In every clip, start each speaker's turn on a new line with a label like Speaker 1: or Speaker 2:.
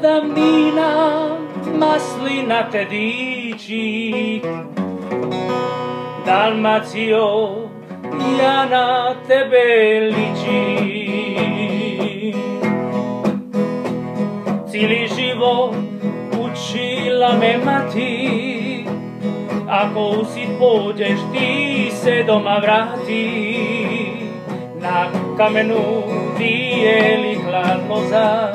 Speaker 1: davnina maslina te diči, Dalmacijo, ja na tebe ličim. Cijeli život učila me mati, ako u sit pođeš ti se doma vrati. Na kamenu di je likla loza,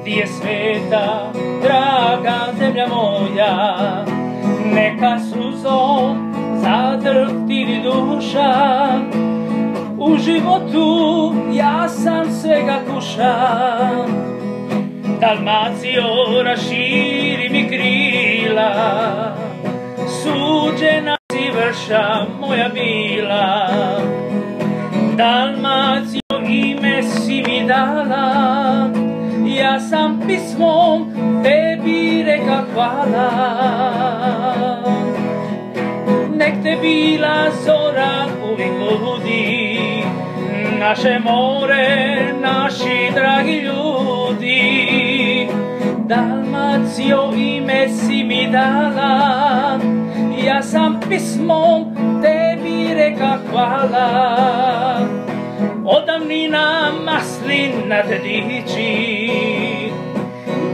Speaker 1: di je sveta, draga zemlja moja. Neka suzom zadrhti duša, u životu ja sam svega kušam. Dalmacijo, raširi mi krila, suđena si vrša moja bila. Dalmacijo, ime si mi dala, ja sam pismom tebi reka hvala. Nek te bila zora uvijek budi, naše more, naši dragi ljudi. Dalmacijo, ime si mi dala, ja sam pismom tebi reka hvala. Od davnina maslina te diči,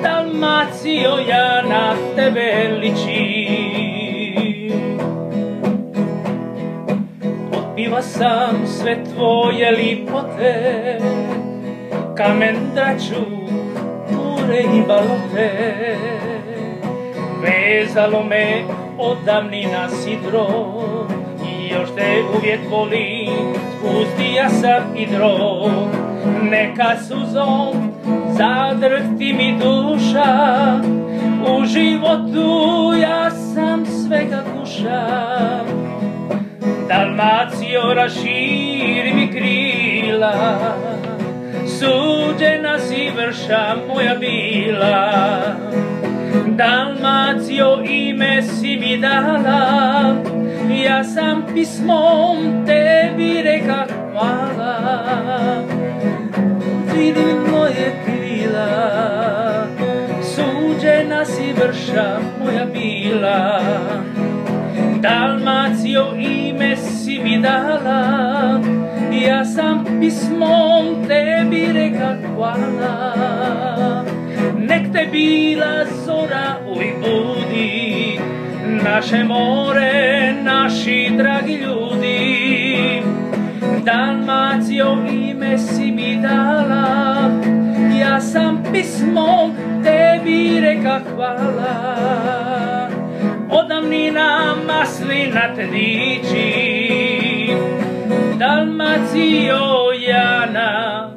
Speaker 1: Dalmacijo, ja na tebe ličim. Otpiva sam sve tvoje lipote, kamen draču, pure i balote. Vezalo me od davnina sidro, i još te uvijek volim, spusti ja sam hidro. Neka suzom zadrhti mi duša, u životu ja sam svega kušam. Dalmacijo, raširi mi krila, suđena si vrša moja bila. Dalmacijo, ime si mi dala, ja sam pismom tebi reka hvala. Vidi moje krila, suđena si vrša moja bila. Dalmacijo, ime si mi dala, ja sam pismom tebi reka hvala. Nek te bila zora uvijek budi, naše more, naši dragi ljudi. Dalmacijo, ime si mi dala, ja sam pismom tebi reka hvala. Od davnina maslina te diči, Dalmacijo, ja na